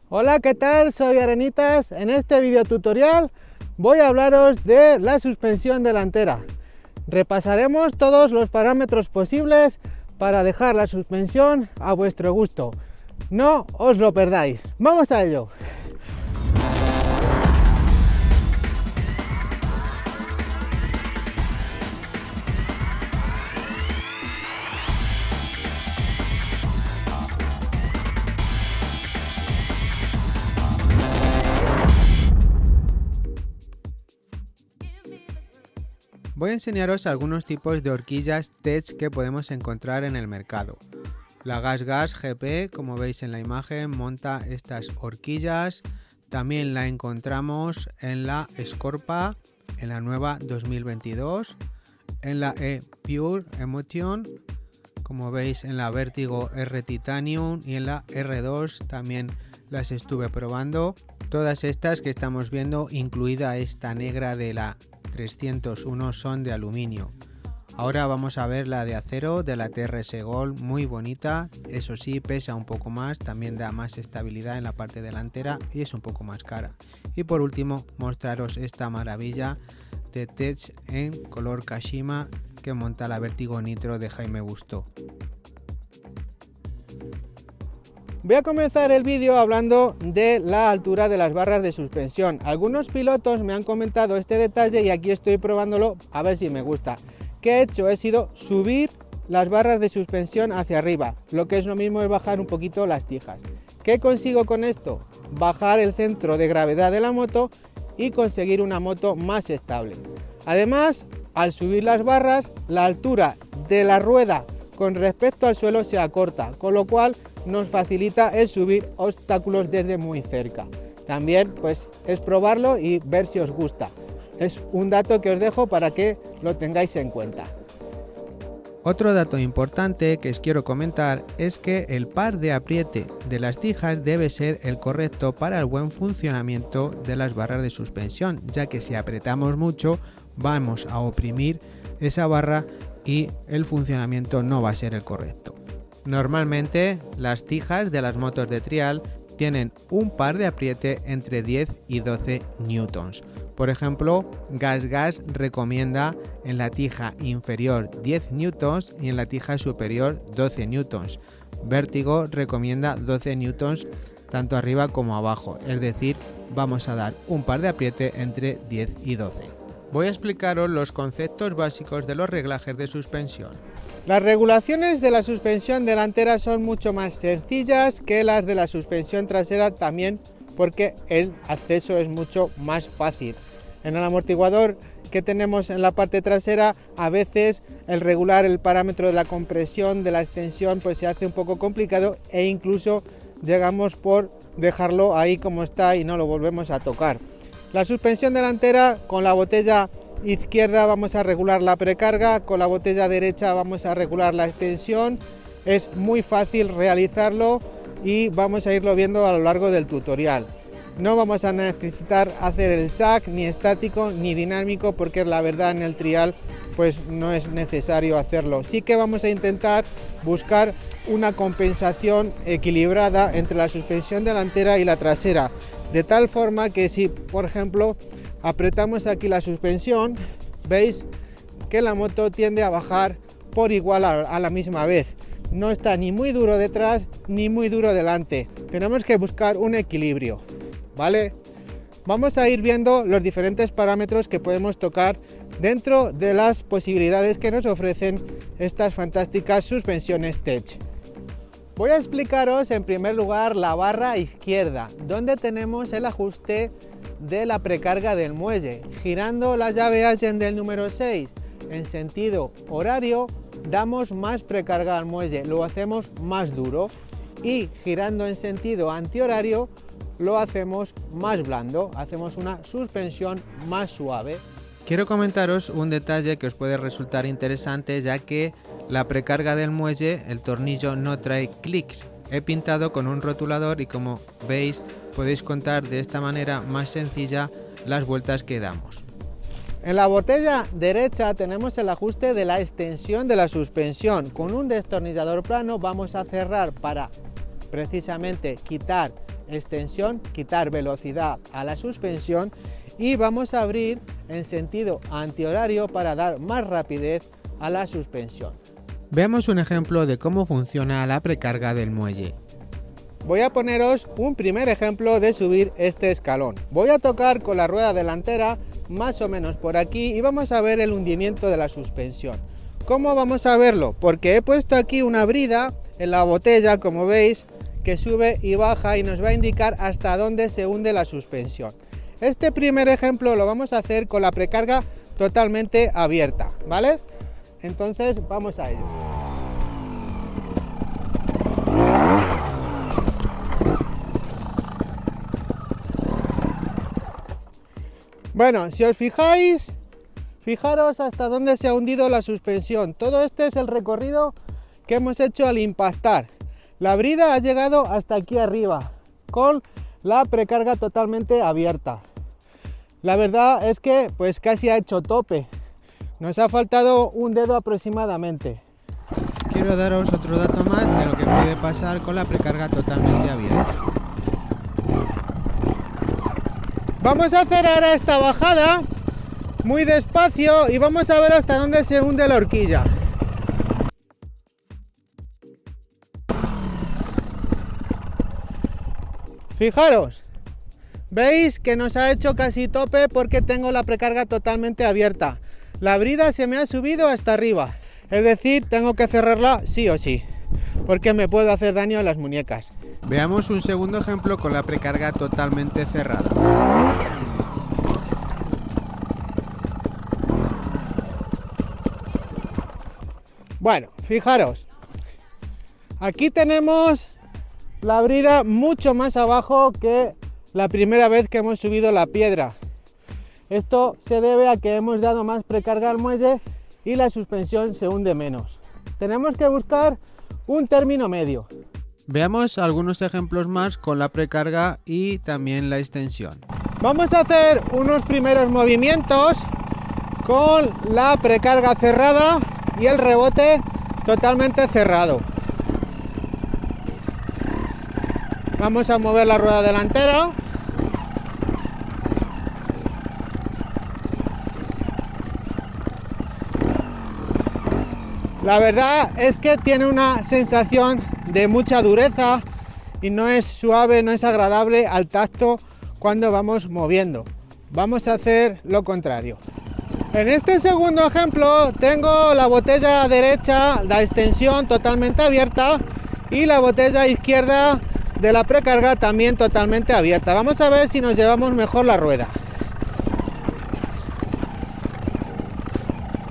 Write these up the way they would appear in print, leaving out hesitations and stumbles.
Hola, ¿qué tal? Soy Arenitas. En este video tutorial voy a hablaros de la suspensión delantera. Repasaremos todos los parámetros posibles para dejar la suspensión a vuestro gusto. No os lo perdáis. ¡Vamos a ello! Voy a enseñaros algunos tipos de horquillas Tech que podemos encontrar en el mercado. La GasGas GP, como veis en la imagen, monta estas horquillas. También la encontramos en la Scorpa, en la nueva 2022, en la E-Pure Emotion, como veis en la Vertigo R Titanium y en la R2 también las estuve probando. Todas estas que estamos viendo, incluida esta negra de la 301, son de aluminio. Ahora vamos a ver la de acero de la TRS Gold, muy bonita. Eso sí, pesa un poco más, también da más estabilidad en la parte delantera y es un poco más cara. Y por último, mostraros esta maravilla de Tech en color Kashima que monta la Vertigo Nitro de Jaime Busto. Voy a comenzar el vídeo hablando de la altura de las barras de suspensión. Algunos pilotos me han comentado este detalle y aquí estoy probándolo a ver si me gusta. ¿Qué he hecho? He sido subir las barras de suspensión hacia arriba, lo que es lo mismo es bajar un poquito las tijas. ¿Qué consigo con esto? Bajar el centro de gravedad de la moto y conseguir una moto más estable. Además, al subir las barras, la altura de la rueda con respecto al suelo se acorta, con lo cual nos facilita el subir obstáculos desde muy cerca. También pues es probarlo y ver si os gusta. Es un dato que os dejo para que lo tengáis en cuenta. Otro dato importante que os quiero comentar es que el par de apriete de las tijas debe ser el correcto para el buen funcionamiento de las barras de suspensión, ya que si apretamos mucho vamos a oprimir esa barra y el funcionamiento no va a ser el correcto. Normalmente las tijas de las motos de trial tienen un par de apriete entre 10 y 12 newtons. Por ejemplo, GasGas recomienda en la tija inferior 10 newtons y en la tija superior 12 newtons. Vertigo recomienda 12 newtons tanto arriba como abajo, es decir, vamos a dar un par de apriete entre 10 y 12. Voy a explicaros los conceptos básicos de los reglajes de suspensión. Las regulaciones de la suspensión delantera son mucho más sencillas que las de la suspensión trasera, también porque el acceso es mucho más fácil. En el amortiguador que tenemos en la parte trasera, a veces el regular el parámetro de la compresión, de la extensión, pues se hace un poco complicado e incluso llegamos por dejarlo ahí como está y no lo volvemos a tocar. La suspensión delantera, con la botella izquierda vamos a regular la precarga, con la botella derecha vamos a regular la extensión. Es muy fácil realizarlo y vamos a irlo viendo a lo largo del tutorial. No vamos a necesitar hacer el SAC ni estático ni dinámico, porque la verdad en el trial pues no es necesario hacerlo. Sí que vamos a intentar buscar una compensación equilibrada entre la suspensión delantera y la trasera, de tal forma que si por ejemplo apretamos aquí la suspensión, veis que la moto tiende a bajar por igual a la misma vez. No está ni muy duro detrás ni muy duro delante. Tenemos que buscar un equilibrio, ¿vale? Vamos a ir viendo los diferentes parámetros que podemos tocar dentro de las posibilidades que nos ofrecen estas fantásticas suspensiones Tech. Voy a explicaros en primer lugar la barra izquierda, donde tenemos el ajuste de la precarga del muelle. Girando la llave Allen del número 6 en sentido horario, damos más precarga al muelle, lo hacemos más duro, y girando en sentido antihorario lo hacemos más blando, hacemos una suspensión más suave. Quiero comentaros un detalle que os puede resultar interesante, ya que la precarga del muelle, el tornillo no trae clics. He pintado con un rotulador y como veis podéis contar de esta manera más sencilla las vueltas que damos. En la botella derecha tenemos el ajuste de la extensión de la suspensión. Con un destornillador plano vamos a cerrar para precisamente quitar extensión, quitar velocidad a la suspensión y vamos a abrir en sentido antihorario para dar más rapidez a la suspensión. Veamos un ejemplo de cómo funciona la precarga del muelle. Voy a poneros un primer ejemplo de subir este escalón. Voy a tocar con la rueda delantera más o menos por aquí y vamos a ver el hundimiento de la suspensión. ¿Cómo vamos a verlo? Porque he puesto aquí una brida en la botella, como veis, que sube y baja y nos va a indicar hasta dónde se hunde la suspensión. Este primer ejemplo lo vamos a hacer con la precarga totalmente abierta, ¿vale? Entonces vamos a ello. Bueno, si os fijáis, fijaros hasta dónde se ha hundido la suspensión. Todo este es el recorrido que hemos hecho al impactar. La brida ha llegado hasta aquí arriba, con la precarga totalmente abierta. La verdad es que pues casi ha hecho tope. Nos ha faltado un dedo aproximadamente. Quiero daros otro dato más de lo que puede pasar con la precarga totalmente abierta. Vamos a hacer ahora esta bajada muy despacio y vamos a ver hasta dónde se hunde la horquilla. Fijaros, veis que nos ha hecho casi tope porque tengo la precarga totalmente abierta. La brida se me ha subido hasta arriba, es decir, tengo que cerrarla sí o sí, porque me puedo hacer daño a las muñecas. Veamos un segundo ejemplo con la precarga totalmente cerrada. Bueno, fijaros, aquí tenemos la brida mucho más abajo que la primera vez que hemos subido la piedra. Esto se debe a que hemos dado más precarga al muelle y la suspensión se hunde menos. Tenemos que buscar un término medio. Veamos algunos ejemplos más con la precarga y también la extensión. Vamos a hacer unos primeros movimientos con la precarga cerrada y el rebote totalmente cerrado. Vamos a mover la rueda delantera. La verdad es que tiene una sensación de mucha dureza y no es suave, no es agradable al tacto cuando vamos moviendo. Vamos a hacer lo contrario. En este segundo ejemplo tengo la botella derecha, la extensión totalmente abierta y la botella izquierda de la precarga también totalmente abierta. Vamos a ver si nos llevamos mejor la rueda.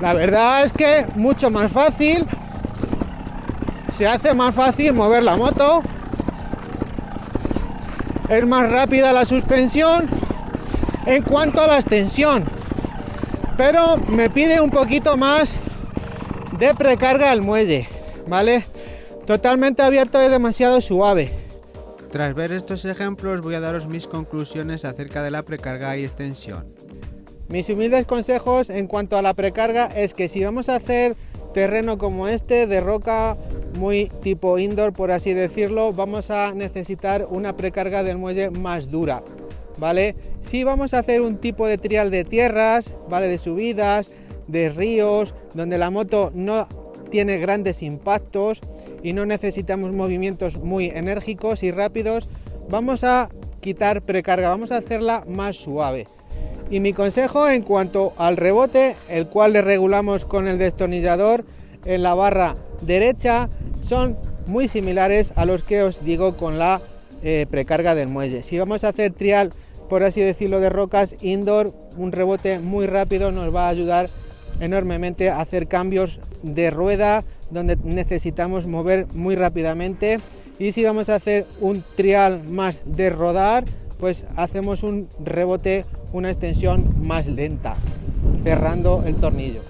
La verdad es que mucho más fácil, se hace más fácil mover la moto, es más rápida la suspensión en cuanto a la extensión, pero me pide un poquito más de precarga al muelle, ¿vale? Totalmente abierto es demasiado suave. Tras ver estos ejemplos voy a daros mis conclusiones acerca de la precarga y extensión. Mis humildes consejos en cuanto a la precarga es que si vamos a hacer terreno como este, de roca muy tipo indoor por así decirlo, vamos a necesitar una precarga del muelle más dura, ¿vale? Si vamos a hacer un tipo de trial de tierras, ¿vale? De subidas, de ríos, donde la moto no tiene grandes impactos y no necesitamos movimientos muy enérgicos y rápidos, vamos a quitar precarga, vamos a hacerla más suave. Y mi consejo en cuanto al rebote, el cual le regulamos con el destornillador en la barra derecha, son muy similares a los que os digo con la precarga del muelle. Si vamos a hacer trial, por así decirlo, de rocas indoor, un rebote muy rápido nos va a ayudar enormemente a hacer cambios de rueda donde necesitamos mover muy rápidamente. Y si vamos a hacer un trial más de rodar, pues hacemos un rebote, una extensión más lenta, cerrando el tornillo.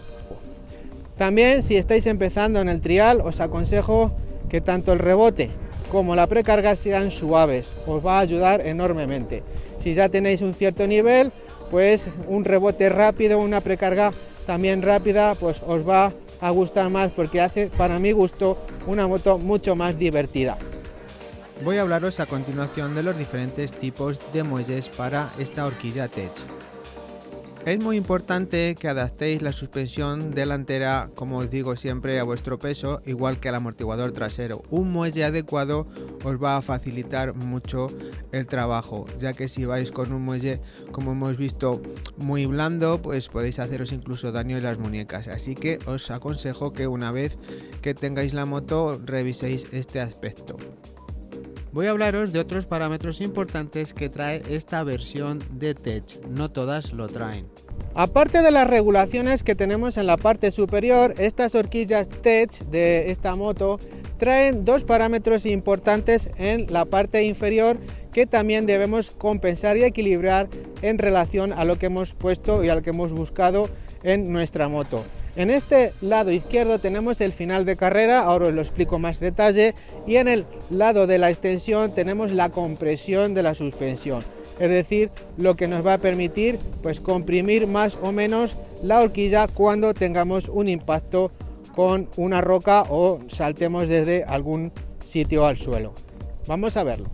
También si estáis empezando en el trial, os aconsejo que tanto el rebote como la precarga sean suaves, os va a ayudar enormemente. Si ya tenéis un cierto nivel, pues un rebote rápido, una precarga también rápida, pues os va a gustar más porque hace, para mi gusto, una moto mucho más divertida. Voy a hablaros a continuación de los diferentes tipos de muelles para esta horquilla Tech. Es muy importante que adaptéis la suspensión delantera, como os digo siempre, a vuestro peso, igual que al amortiguador trasero. Un muelle adecuado os va a facilitar mucho el trabajo, ya que si vais con un muelle, como hemos visto, muy blando, pues podéis haceros incluso daño en las muñecas. Así que os aconsejo que una vez que tengáis la moto reviséis este aspecto. Voy a hablaros de otros parámetros importantes que trae esta versión de Tech, no todas lo traen. Aparte de las regulaciones que tenemos en la parte superior, estas horquillas Tech de esta moto traen dos parámetros importantes en la parte inferior que también debemos compensar y equilibrar en relación a lo que hemos puesto y a lo que hemos buscado en nuestra moto. En este lado izquierdo tenemos el final de carrera, ahora os lo explico más detalle, y en el lado de la extensión tenemos la compresión de la suspensión, es decir, lo que nos va a permitir pues comprimir más o menos la horquilla cuando tengamos un impacto con una roca o saltemos desde algún sitio al suelo. Vamos a verlo.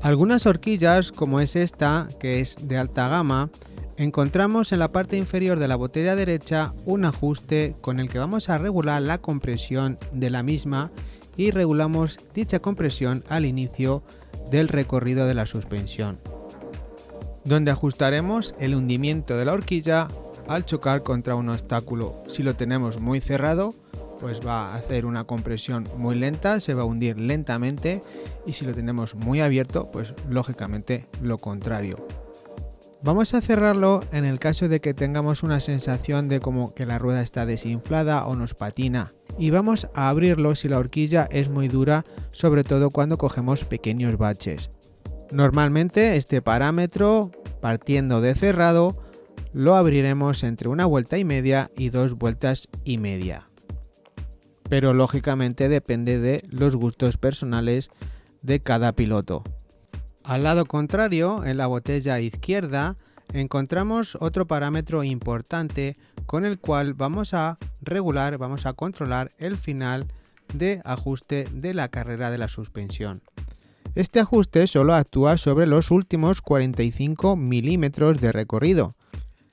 Algunas horquillas, como es esta, que es de alta gama, encontramos en la parte inferior de la botella derecha un ajuste con el que vamos a regular la compresión de la misma y regulamos dicha compresión al inicio del recorrido de la suspensión, donde ajustaremos el hundimiento de la horquilla al chocar contra un obstáculo. Si lo tenemos muy cerrado, pues va a hacer una compresión muy lenta, se va a hundir lentamente, y si lo tenemos muy abierto, pues lógicamente lo contrario. Vamos a cerrarlo en el caso de que tengamos una sensación de como que la rueda está desinflada o nos patina, y vamos a abrirlo si la horquilla es muy dura, sobre todo cuando cogemos pequeños baches. Normalmente este parámetro, partiendo de cerrado, lo abriremos entre 1,5 vueltas y 2,5 vueltas, pero lógicamente depende de los gustos personales de cada piloto. Al lado contrario, en la botella izquierda, encontramos otro parámetro importante con el cual vamos a regular, vamos a controlar el final de ajuste de la carrera de la suspensión. Este ajuste solo actúa sobre los últimos 45 milímetros de recorrido.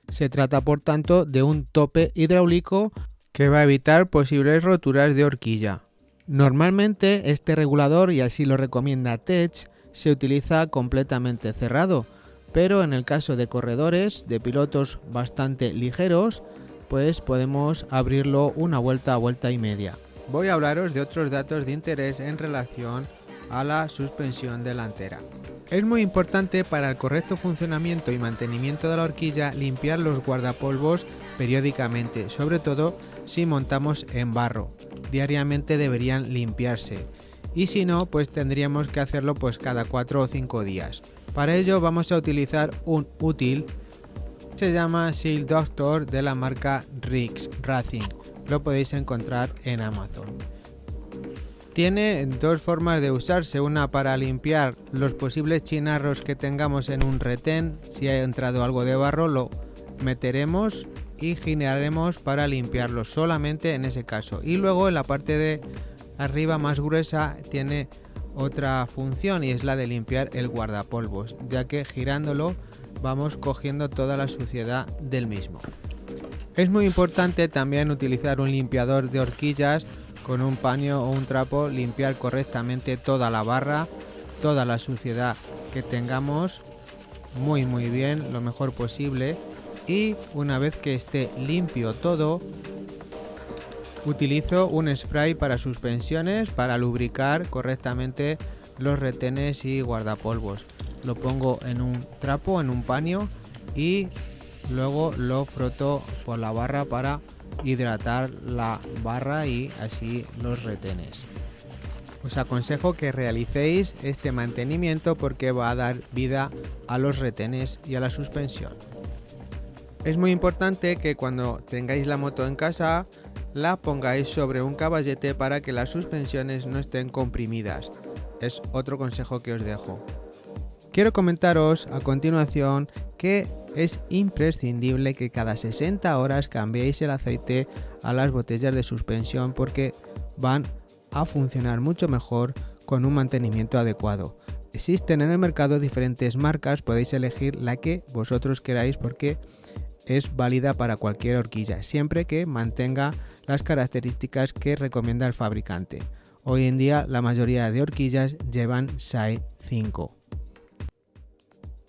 Se trata por tanto de un tope hidráulico que va a evitar posibles roturas de horquilla. Normalmente este regulador, y así lo recomienda Tech, se utiliza completamente cerrado, pero en el caso de corredores, de pilotos bastante ligeros, pues podemos abrirlo 1,5 vueltas. Voy a hablaros de otros datos de interés en relación a la suspensión delantera. Es muy importante para el correcto funcionamiento y mantenimiento de la horquilla limpiar los guardapolvos periódicamente, sobre todo si montamos en barro. Diariamente deberían limpiarse, y si no, pues tendríamos que hacerlo pues cada 4 o 5 días. Para ello vamos a utilizar un útil, se llama Seal Doctor de la marca Rix Racing, lo podéis encontrar en Amazon. Tiene dos formas de usarse, una para limpiar los posibles chinarros que tengamos en un retén. Si ha entrado algo de barro lo meteremos y giraremos para limpiarlo solamente en ese caso, y luego en la parte de arriba más gruesa tiene otra función, y es la de limpiar el guardapolvos, ya que girándolo vamos cogiendo toda la suciedad del mismo. Es muy importante también utilizar un limpiador de horquillas con un paño o un trapo, limpiar correctamente toda la barra, toda la suciedad que tengamos muy bien, lo mejor posible, y una vez que esté limpio todo, utilizo un spray para suspensiones para lubricar correctamente los retenes y guardapolvos. Lo pongo en un trapo, en un paño, y luego lo froto por la barra para hidratar la barra y así los retenes. Os aconsejo que realicéis este mantenimiento porque va a dar vida a los retenes y a la suspensión. Es muy importante que cuando tengáis la moto en casa la pongáis sobre un caballete para que las suspensiones no estén comprimidas. Es otro consejo que os dejo. Quiero comentaros a continuación que es imprescindible que cada 60 horas cambiéis el aceite a las botellas de suspensión porque van a funcionar mucho mejor con un mantenimiento adecuado. Existen en el mercado diferentes marcas, podéis elegir la que vosotros queráis porque es válida para cualquier horquilla, siempre que mantenga las características que recomienda el fabricante. Hoy en día la mayoría de horquillas llevan SAE 5.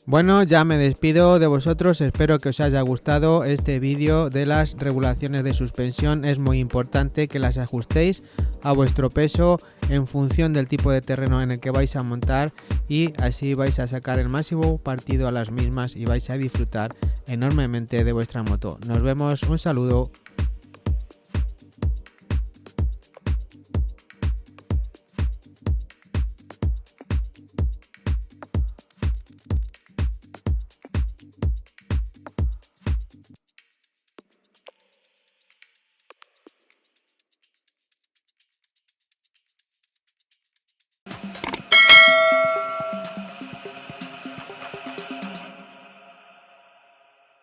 Bueno, ya me despido de vosotros, espero que os haya gustado este vídeo de las regulaciones de suspensión. Es muy importante que las ajustéis a vuestro peso en función del tipo de terreno en el que vais a montar y así vais a sacar el máximo partido a las mismas y vais a disfrutar enormemente de vuestra moto. Nos vemos, un saludo.